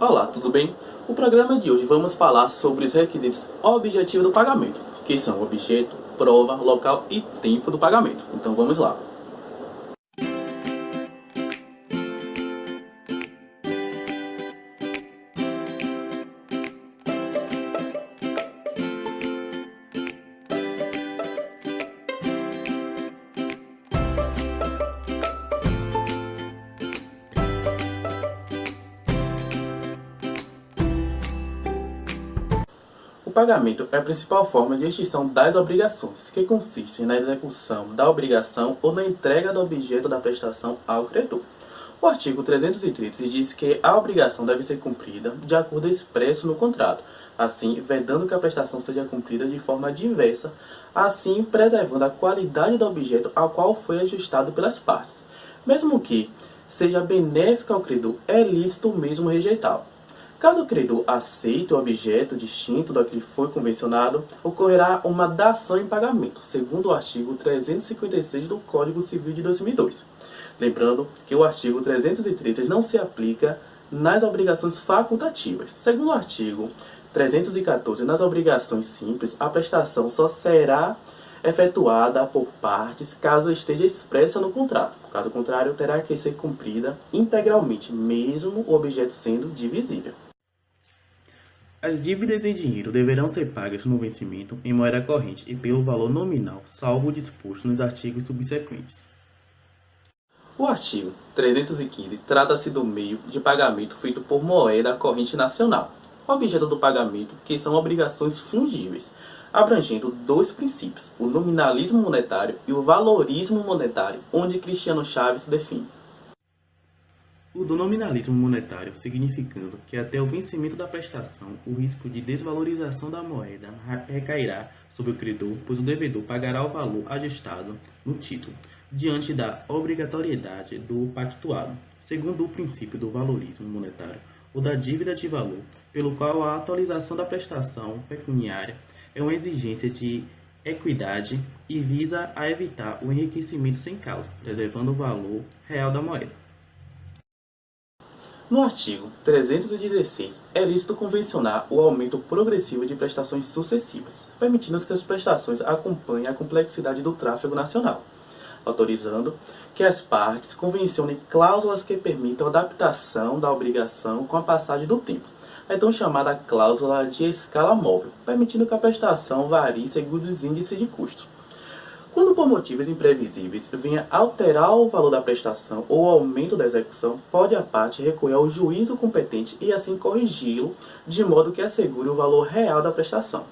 Olá, tudo bem? No programa de hoje vamos falar sobre os requisitos objetivos do pagamento, que são objeto, prova, local e tempo do pagamento. Então vamos lá. O pagamento é a principal forma de extinção das obrigações, que consiste na execução da obrigação ou na entrega do objeto da prestação ao credor. O artigo 330 diz que a obrigação deve ser cumprida de acordo expresso no contrato, assim vedando que a prestação seja cumprida de forma diversa, assim preservando a qualidade do objeto ao qual foi ajustado pelas partes. Mesmo que seja benéfica ao credor, é lícito mesmo rejeitá-lo. Caso o credor aceite o objeto distinto do que foi convencionado, ocorrerá uma dação em pagamento, segundo o artigo 356 do Código Civil de 2002. Lembrando que o artigo 313 não se aplica nas obrigações facultativas. Segundo o artigo 314, nas obrigações simples, a prestação só será efetuada por partes caso esteja expressa no contrato. Caso contrário, terá que ser cumprida integralmente, mesmo o objeto sendo divisível. As dívidas em dinheiro deverão ser pagas no vencimento em moeda corrente e pelo valor nominal, salvo o disposto nos artigos subsequentes. O artigo 315 trata-se do meio de pagamento feito por moeda corrente nacional. O objeto do pagamento, que são obrigações fungíveis, abrangendo dois princípios, o nominalismo monetário e o valorismo monetário, onde Cristiano Chaves define. O do nominalismo monetário, significando que até o vencimento da prestação, o risco de desvalorização da moeda recairá sobre o credor, pois o devedor pagará o valor ajustado no título, diante da obrigatoriedade do pactuado, segundo o princípio do valorismo monetário, ou da dívida de valor, pelo qual a atualização da prestação pecuniária é uma exigência de equidade e visa a evitar o enriquecimento sem causa, preservando o valor real da moeda. No artigo 316, é lícito convencionar o aumento progressivo de prestações sucessivas, permitindo que as prestações acompanhem a complexidade do tráfego nacional, autorizando que as partes convencionem cláusulas que permitam a adaptação da obrigação com a passagem do tempo, a então chamada cláusula de escala móvel, permitindo que a prestação varie segundo os índices de custo. Quando por motivos imprevisíveis venha alterar o valor da prestação ou o aumento da execução, pode a parte recorrer ao juízo competente e assim corrigi-lo, de modo que assegure o valor real da prestação.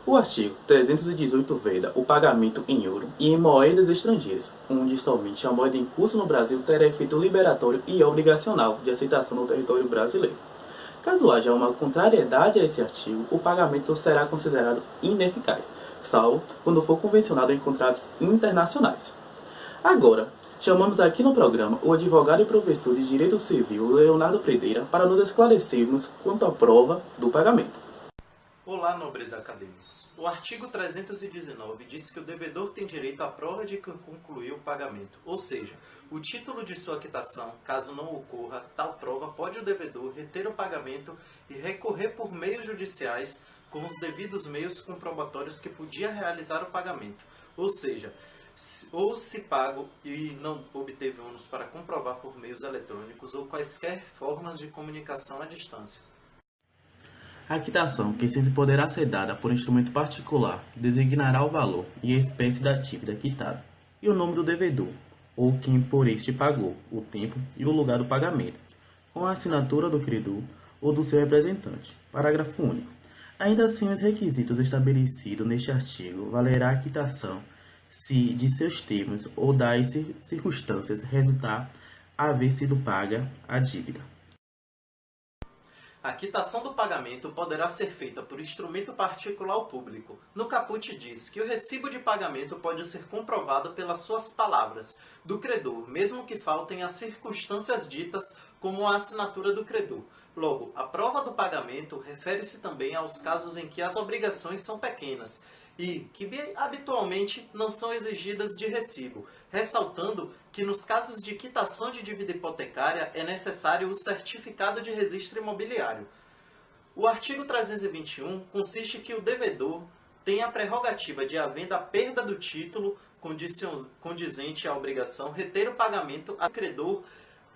O artigo 318 veda o pagamento em ouro e em moedas estrangeiras, onde somente a moeda em curso no Brasil terá efeito liberatório e obrigacional de aceitação no território brasileiro. Caso haja uma contrariedade a esse artigo, o pagamento será considerado ineficaz, salvo quando for convencionado em contratos internacionais. Agora, chamamos aqui no programa o advogado e professor de Direito Civil, Leonardo Predeira, para nos esclarecermos quanto à prova do pagamento. Olá, nobres acadêmicos. O artigo 319 diz que o devedor tem direito à prova de que concluiu o pagamento, ou seja, o título de sua quitação. Caso não ocorra tal prova, pode o devedor reter o pagamento e recorrer por meios judiciais com os devidos meios comprobatórios que podia realizar o pagamento, ou seja, ou se pago e não obteve ônus para comprovar por meios eletrônicos ou quaisquer formas de comunicação à distância. A quitação, que sempre poderá ser dada por instrumento particular, designará o valor e a espécie da dívida quitada, e o nome do devedor, ou quem por este pagou, o tempo e o lugar do pagamento, com a assinatura do credor ou do seu representante. Parágrafo único. Ainda assim, os requisitos estabelecidos neste artigo valerá a quitação se de seus termos ou das circunstâncias resultar haver sido paga a dívida. A quitação do pagamento poderá ser feita por instrumento particular ou público. No caput diz que o recibo de pagamento pode ser comprovado pelas suas palavras do credor, mesmo que faltem as circunstâncias ditas como a assinatura do credor. Logo, a prova do pagamento refere-se também aos casos em que as obrigações são pequenas e que habitualmente não são exigidas de recibo, ressaltando que nos casos de quitação de dívida hipotecária é necessário o certificado de registro imobiliário. O artigo 321 consiste que o devedor tem a prerrogativa de, havendo a perda do título condizente à obrigação, reter o pagamento a credor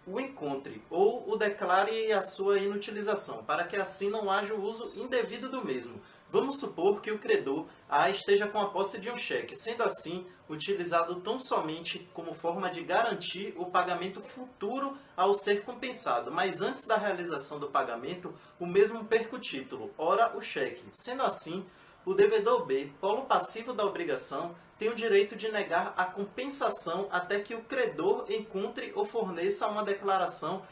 o encontre ou o declare a sua inutilização, para que assim não haja o uso indevido do mesmo. Vamos supor que o credor A esteja com a posse de um cheque, sendo assim utilizado tão somente como forma de garantir o pagamento futuro ao ser compensado, mas antes da realização do pagamento, o mesmo perca o título, ora o cheque. Sendo assim, o devedor B, polo passivo da obrigação, tem o direito de negar a compensação até que o credor encontre ou forneça uma declaração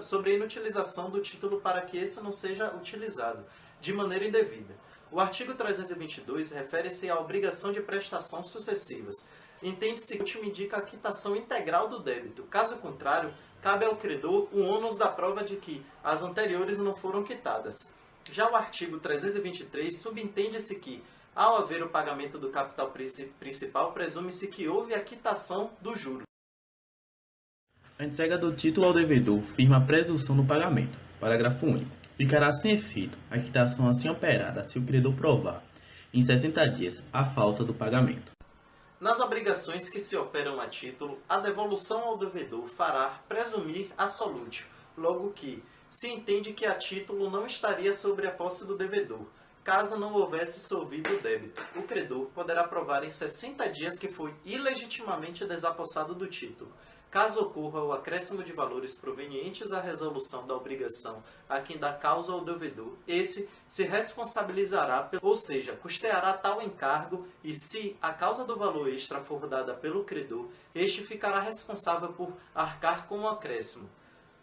sobre a inutilização do título para que esse não seja utilizado de maneira indevida. O artigo 322 refere-se à obrigação de prestação sucessivas. Entende-se que o último indica a quitação integral do débito. Caso contrário, cabe ao credor o ônus da prova de que as anteriores não foram quitadas. Já o artigo 323 subentende-se que, ao haver o pagamento do capital principal, presume-se que houve a quitação do juro. A entrega do título ao devedor firma a presunção do pagamento. Parágrafo único. Ficará sem efeito a quitação assim operada se o credor provar, em 60 dias, a falta do pagamento. Nas obrigações que se operam a título, a devolução ao devedor fará presumir a solútil, logo que se entende que a título não estaria sobre a posse do devedor, caso não houvesse solvido o débito. O credor poderá provar em 60 dias que foi ilegitimamente desapossado do título. Caso ocorra o acréscimo de valores provenientes à resolução da obrigação a quem dá causa ao devedor, esse se responsabilizará, ou seja, custeará tal encargo e, se a causa do valor extra for dada pelo credor, este ficará responsável por arcar com o acréscimo.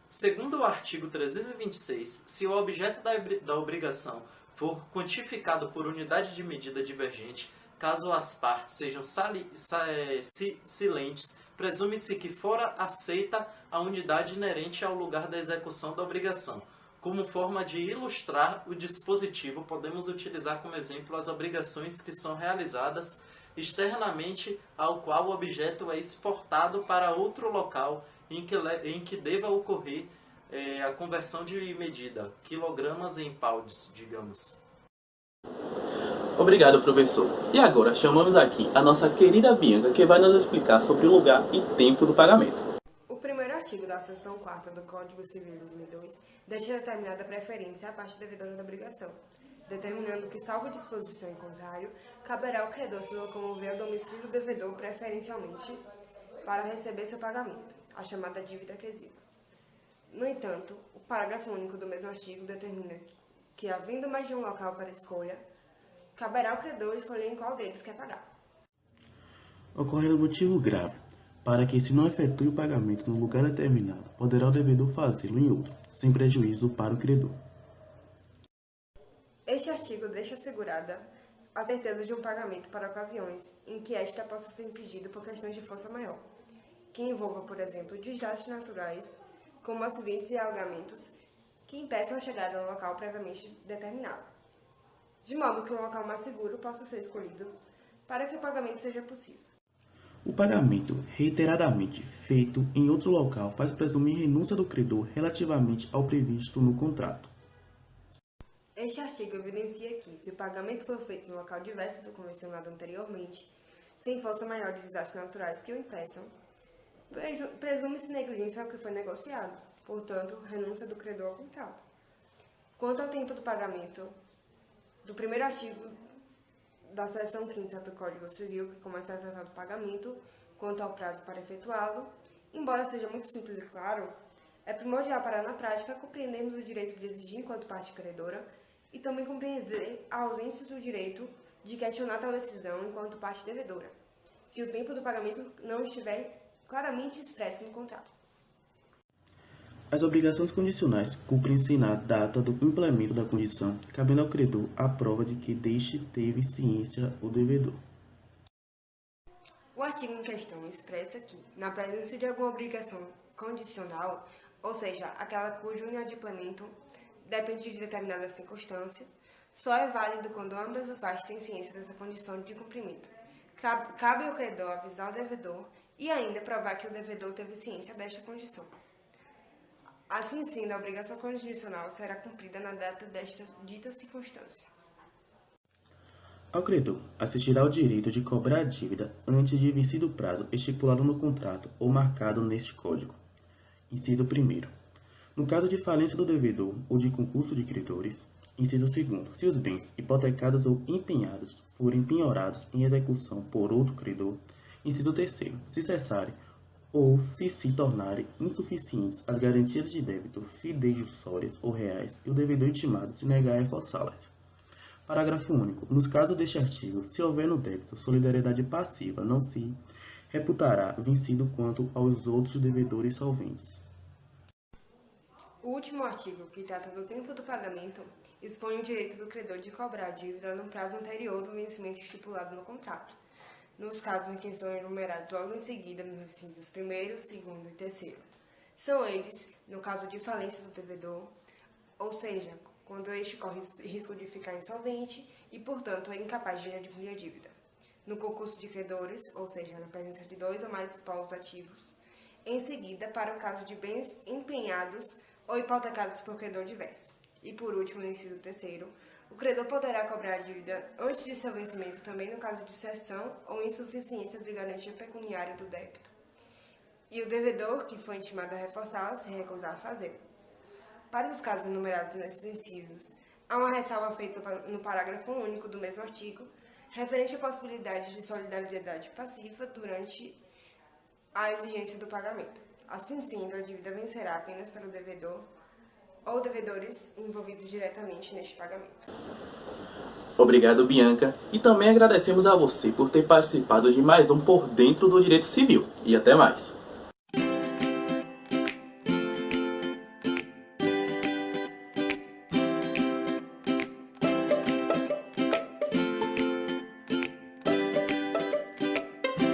Segundo o artigo 326, se o objeto da obrigação for quantificado por unidade de medida divergente, caso as partes sejam silentes, presume-se que fora aceita a unidade inerente ao lugar da execução da obrigação. Como forma de ilustrar o dispositivo, podemos utilizar como exemplo as obrigações que são realizadas externamente ao qual o objeto é exportado para outro local em que deva ocorrer a conversão de medida, quilogramas em pounds, digamos. Obrigado, professor. E agora chamamos aqui a nossa querida Bianca, que vai nos explicar sobre o lugar e tempo do pagamento. O primeiro artigo da seção 4ª do Código Civil de 2002 deixa determinada preferência à parte devedora da obrigação, determinando que, salvo disposição em contrário, caberá ao credor se locomover ao domicílio do devedor preferencialmente para receber seu pagamento, a chamada dívida aquisiva. No entanto, o parágrafo único do mesmo artigo determina que, havendo mais de um local para escolha, caberá ao credor escolher em qual deles quer pagar. Ocorrendo motivo grave, para que se não efetue o pagamento no lugar determinado, poderá o devedor fazê-lo em outro, sem prejuízo para o credor. Este artigo deixa assegurada a certeza de um pagamento para ocasiões em que esta possa ser impedida por questões de força maior, que envolva, por exemplo, desastres naturais, como acidentes e alagamentos, que impeçam a chegada ao local previamente determinado, de modo que um local mais seguro possa ser escolhido para que o pagamento seja possível. O pagamento reiteradamente feito em outro local faz presumir renúncia do credor relativamente ao previsto no contrato. Este artigo evidencia que, se o pagamento for feito em local diverso do convencionado anteriormente, sem força maior de desastres naturais que o impeçam, presume-se negligência ao que foi negociado, portanto, renúncia do credor ao contrato. Quanto ao tempo do pagamento do primeiro artigo da seção 5ª do Código Civil, que começa a tratar do pagamento, quanto ao prazo para efetuá-lo, embora seja muito simples e claro, é primordial para, na prática, compreendermos o direito de exigir enquanto parte credora e também compreender a ausência do direito de questionar tal decisão enquanto parte devedora, se o tempo do pagamento não estiver claramente expresso no contrato. As obrigações condicionais cumprem-se na data do implemento da condição, cabendo ao credor a prova de que deste teve ciência o devedor. O artigo em questão expressa que, na presença de alguma obrigação condicional, ou seja, aquela cujo inadimplemento depende de determinada circunstância, só é válido quando ambas as partes têm ciência dessa condição de cumprimento. Cabe ao credor avisar o devedor e ainda provar que o devedor teve ciência desta condição. Assim sendo, a obrigação condicional será cumprida na data desta dita circunstância. Ao credor, assistirá ao direito de cobrar a dívida antes de vencido o prazo estipulado no contrato ou marcado neste Código. Inciso 1º. No caso de falência do devedor ou de concurso de credores. Inciso 2º. Se os bens hipotecados ou empenhados forem penhorados em execução por outro credor. Inciso 3º. Se cessarem ou se tornarem insuficientes as garantias de débito fidejussórias ou reais e o devedor intimado se negar a reforçá-las. Parágrafo único. Nos casos deste artigo, se houver no débito solidariedade passiva, não se reputará vencido quanto aos outros devedores solventes. O último artigo, que trata do tempo do pagamento, expõe o direito do credor de cobrar a dívida no prazo anterior do vencimento estipulado no contrato, nos casos em que são enumerados logo em seguida nos incisos 1º, 2º e 3º. São eles, no caso de falência do devedor, ou seja, quando este corre risco de ficar insolvente e, portanto, é incapaz de adquirir a dívida. No concurso de credores, ou seja, na presença de 2 ou mais polos ativos. Em seguida, para o caso de bens empenhados ou hipotecados por credor diverso. E, por último, no inciso 3º, o credor poderá cobrar a dívida antes de seu vencimento também no caso de cessão ou insuficiência de garantia pecuniária do débito. E o devedor, que foi intimado a reforçá-la, se recusar a fazê-lo. Para os casos enumerados nesses incisos, há uma ressalva feita no parágrafo único do mesmo artigo, referente à possibilidade de solidariedade passiva durante a exigência do pagamento. Assim sendo, a dívida vencerá apenas para o devedor ou devedores envolvidos diretamente neste pagamento. Obrigado, Bianca, e também agradecemos a você por ter participado de mais um Por Dentro do Direito Civil. E até mais!